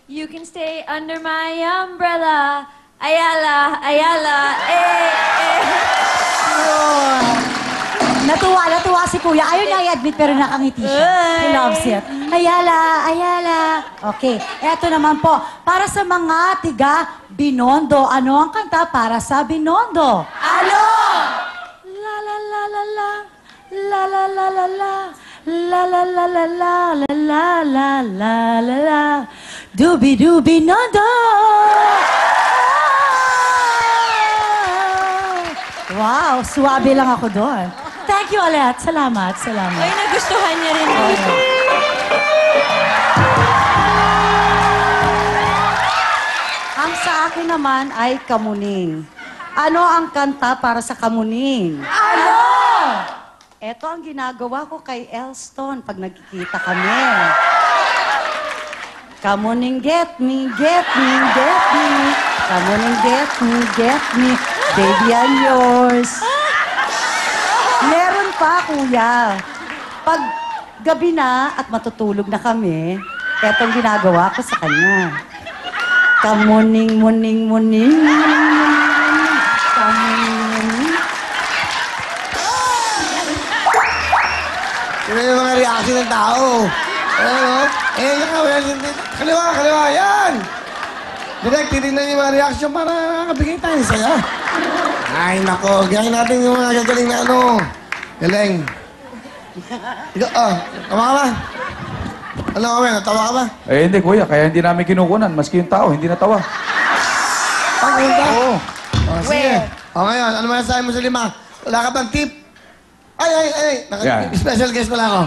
You can stay under my umbrella. Ayala, Ayala, eh. Natuwa si Kuya. Ayaw niya i-admit pero nakangiti siya. He loves it. Ayala, Ayala. Okay, eto naman po. Para sa mga tiga Binondo, ano ang kanta para sa Binondo? Ano? La la la la la. La la la la la. La la la la la la la la la la la. Dubi dubi nondo. Wow, suwabe lang ako doon. Thank you ulit. Salamat, salamat. Ay, nagustuhan niya rin dito. Ang sa akin naman ay Kamuning. Ano ang kanta para sa Kamuning? Ano? Ito ang ginagawa ko kay Elston pag nagkikita kami. Kamuning, get me, get me, get me. Kamuning, get me. Baby, I'm yours. Meron pa, Kuya. Pag gabi na at matutulog na kami, etong ginagawa ko sa kanya. Kamuning, muning, muning. Kamuning, muning. Yun yung mga reaction ng tao. Ano? Kaliwa, yan! Direct, titignan yung mga reaction para nakabigay tayo sa'yo. Ay, nako. Gawin natin yung mga gagaling na ano. Galing. Ikaw, tawa ka ba? Ano ka ba? Natawa ka ba? Eh, hindi, kuya. Kaya hindi namin kinukunan. Maski yung tao, hindi natawa. Pangkunta? Oo. Sige. O ngayon, ano masasabi mo sa 5? Wala ka bang tip? Ay. Yeah. Special guest pala ako.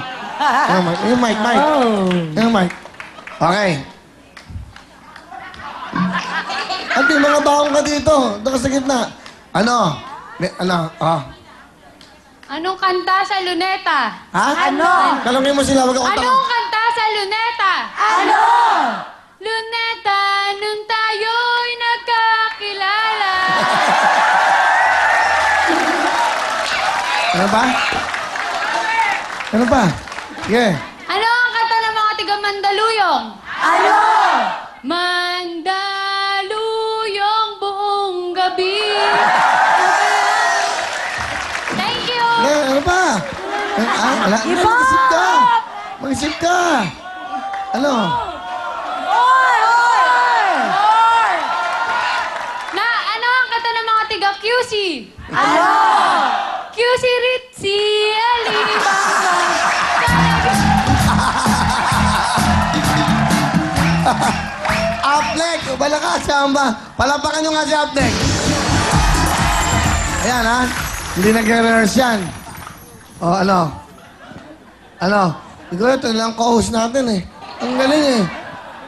Yung mic. Yung mic. Okay. At yung mga baong ka dito. Doon ka sa gitna. Ano? Anong kanta sa luneta? Ha? Ano? Talungin mo sila. Wag ako Anong kanta sa luneta? Ano? Luneta, nung tayo'y nagkakilala. Ano ba? Ano ba? Sige. Ano ang kanta ng mga tiga Mandaluyong? Ano? Mandaluyong buong gabi. Thank you! Ano ba? Wala. Iba! Mag-isip ka. Mag-isip ka. Ano? Ano ang kanta ng mga tiga QC? Ano? QC Ritzy, Alibaba. Upneck! Bala ka, samba. Palapakan nyo nga si Upneck. Ayan, ha? Hindi nag-rehearse yan. O, ano? Ikaw ito lang co-host natin, eh. Ang galing, eh.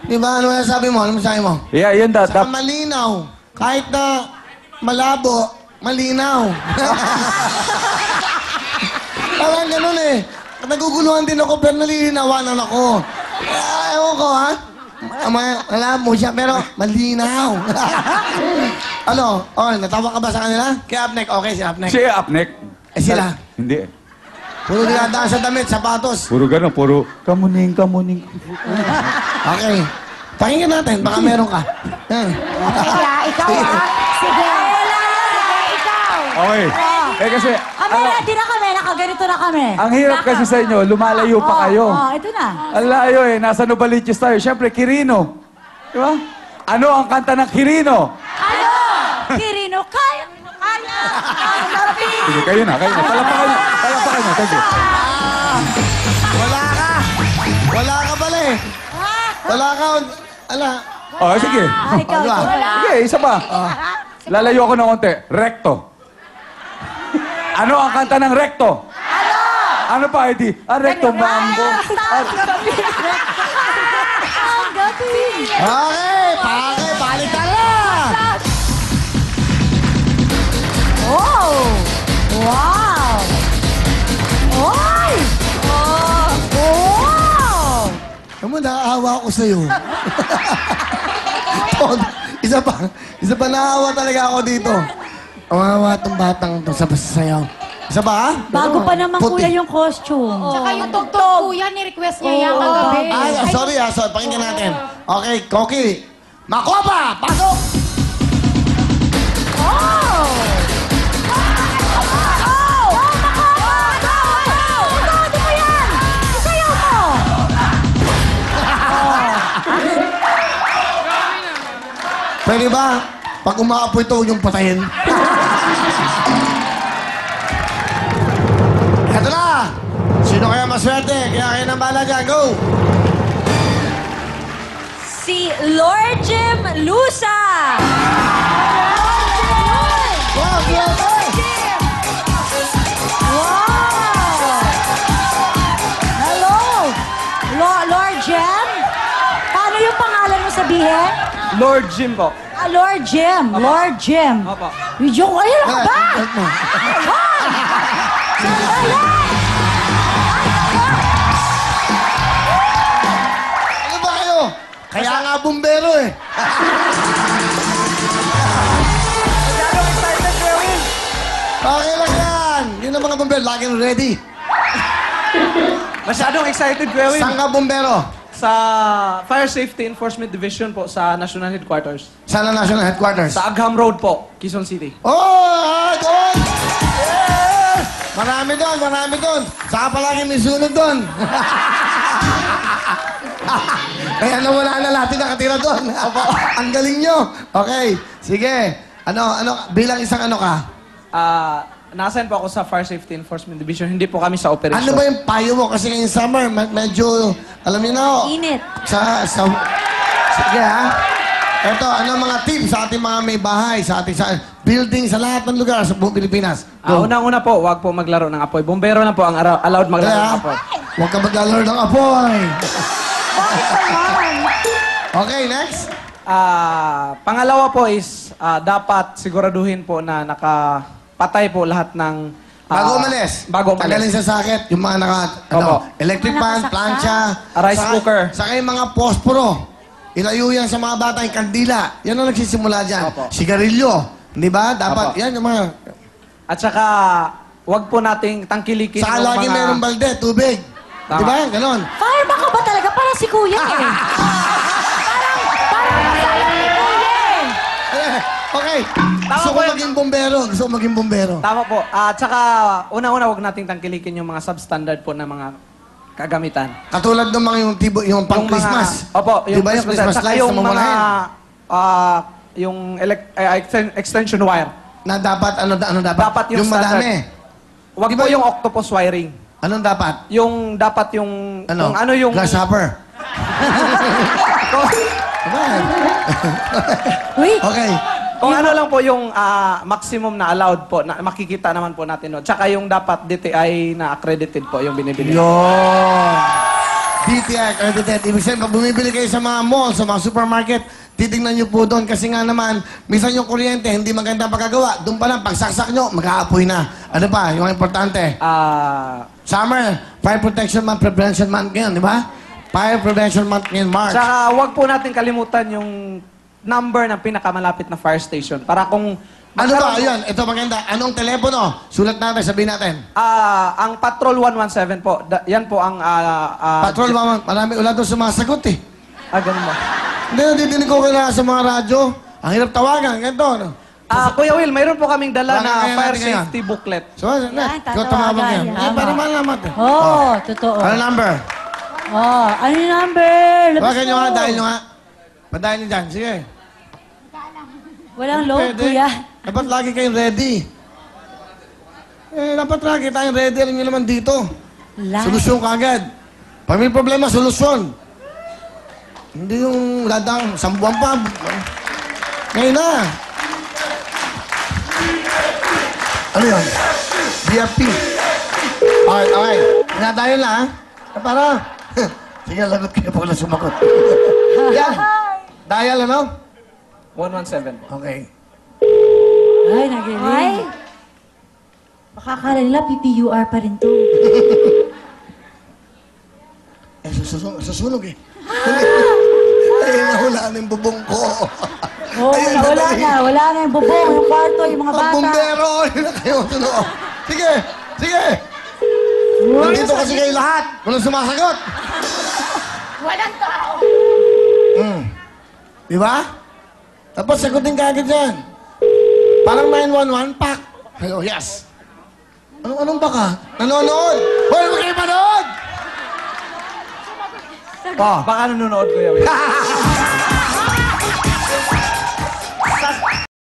Di ba? Ano sabi mo? Ano masabi mo? Yeah, yun Saka malinaw. Kahit na malabo, malinaw. Parang ganun, eh. Naguguluhan din ako, pero nalilinawanan ako. Ewan ko, ha? Alam mo siya, pero malinaw. Ano? Natawa ka ba sa kanila? Kay Upneck, okay si Upneck. Si Upneck. Eh sila? Hindi. Puro dinadaan sa damit, sapatos. Puro gano'n, puro kamuning. Okay. Pakinggan natin, baka meron ka. Ikaw ha? Sige. Ikaw. Okay. Eh kasi, Kami ready na kami. Nakaganito na kami. ang hirap kasi sa inyo, lumalayo pa kayo. Ito na. Ang layo eh, nasa Novaliches tayo. Siyempre, Quirino. Di ba? Ano ang kanta ng Quirino? Ano? Kirino, kaya. Ang lapit. Sige, kayo na. Palapakan nyo. Thank you. Wala ka pala eh. Wala ka. Oh, sige. Ikaw. Sige, isa pa. Lalayo ako ng konti. Recto. Ano ang kanta ng recto? Ano pa, Eddie? Recto mambo. Ang gabi. Okay, balik ka lang. Oh! Wow! Oy! Wow! Alam mo, naaawa ako sa'yo. Isa pa naaawa talaga ako dito. Awawa itong batang ito sa sasayaw. Isa ba, ha? Bago pa naman, Puti. Kuya, yung costume. Tsaka yung tugtog, kuya, ni-request niya yan kagabi. Ay, sorry. Pakinggan natin. Okay, Koki. Makopa! Pasok! Pwede ba? Pag umaapoy ito, yung patayin. Eto na! Sino kaya maswerte? Kaya kayo nang bahala dyan. Go! Si Lord Jim Lusa. Wow! Wow! Hello! Lord Jem? Paano yung pangalan mo sabihin? Lord Jim po. Lord Jim. Lord Jim. Opo. Yung, ayun ka ba? Ano ba kayo? Kaya nga bumbero eh. Okay lang yan. Yun ang mga bumbero. Laging ready. Masyadong excited, Kuya Will. Saan ka bumbero? Sa Fire Safety Enforcement Division po sa National Headquarters. Saan ang National Headquarters? Sa Agham Road po, Quezon City. Oh! Doon! Yes! Marami doon, marami doon. Saka palagi may sunod doon. Kaya nawala na lahat yung nakatira doon. Ang galing nyo. Okay, sige. Bilang isang ano ka? Nasaan po ako sa Fire Safety Enforcement Division. Hindi po kami sa operation. Ano ba yung payo mo? Kasi ngayong summer, medyo, alam niyo na, Init. Sige ha. Ito, ano mga tips sa ating mga may bahay, sa ating building, sa lahat ng lugar sa buong Pilipinas? Go. Unang-una po, wag po maglaro ng apoy. Bombero lang po ang allowed maglaro ng apoy. Huwag ka maglalaro ng apoy. Okay, next. Pangalawa po is, dapat siguraduhin po na nakapatay po lahat ng... Bago umalis. Bago umalis. Tanggalin sa sakit, yung mga Opo. electric fan, plancha, Rice cooker. Saka yung mga posporo. Ilayo yan sa mga bata, yung kandila. Yan ang nagsisimula dyan. Opo. Sigarilyo. Di ba? Dapat, Opo. yan yung mga... At saka, wag po nating tangkilikin Saka yung lagi mga... mayroong balde, tubig. Tama. Di ba? Ganon. Fireman ka ba talaga? Para si Kuya eh. Parang kasama ni Kuya eh. Okay. Tama Gusto ko po yun. maging bombero. Gusto ko maging bombero. Tama po. At saka, una-una, wag nating tangkilikin yung mga substandard po na mga kagamitan. Katulad ng mga yung pang Yung mga- Christmas. Opo, Di ba yung Christmas saka lights yung na mga, mamalayan? yung extension wire. Na dapat, ano dapat? Dapat yung standard. madami. Wag Di po ba yung octopus wiring. Anong dapat? Yung dapat yung... Ano? Kung ano yung... Grasshopper. Diba? Uy, Okay. Kung ano lang po yung maximum na allowed po, na makikita naman po natin. No? Tsaka yung dapat DTI na accredited po yung binibili. Yun. DTI accredited. Ibig sabihin, pag bumibili kayo sa mga mall, sa mga supermarket, titignan nyo po doon kasi nga naman, minsan yung kuryente, hindi maganda pagkagawa. Doon pa lang, pagsaksak nyo, mag-aapoy na. Ano pa? Yung importante. Summer, Fire Protection Month, Prevention Month ngayon, di ba? Fire Prevention Month ngayon, March. Tsaka wag po natin kalimutan yung number ng pinakamalapit na fire station. Para kung... Ano ba? Ayun, ito maganda. Anong telepono? Sulat natin, sabihin natin. ang Patrol 117 po, yan po ang... Patrol, marami ulan doon sumasagot eh. Ganun ba? Hindi, nadidinig ko kailangan sa mga radyo. Ang hirap tawagan, ganito. No? Kuya Will, mayroon po kaming dala na Kaya fire natin ngayon. safety booklet. So, net, ikaw tatawagan tumawag yan. yan. Eh, para malaman eh. oh, totoo. Ano number? Oh, ano yung number? Labas Tawagan nyo mo. nga, dahil nyo nga. Padahin nyo dyan, sige. Walang load, Pwede. Kuya. Dapat lagi kayong ready. Dapat lagi tayong ready. Alam nyo naman dito. Solusyon kagad. Pag may problema, solusyon. Hindi yung ladang, sambuan pa. Ngayon na. Ano yun? BFP. Okay. Pinadayon na, ha? Para. Sige, lagot kayo pag na sumakot. Yan. Dial, ano? 117 po. Okay. Ay, nagiling. Ay. Baka akala nila PPUR pa rin to. Susunog eh. Ay, nahulaan yung bubong ko. Oh, wala na yung bubong, yung kwarto, yung mga Ang bata. bumbero, yun na kayo. Sige, sige. Nandito kasi kayo lahat. Walang sumasagot. Walang tao. Di ba? Tapos sagutin ka agad yan. Parang 911, pak. Hello, yes. Anong baka? Nanonood? Hoy, huwag kayo manood! Baka nanonood ko yan.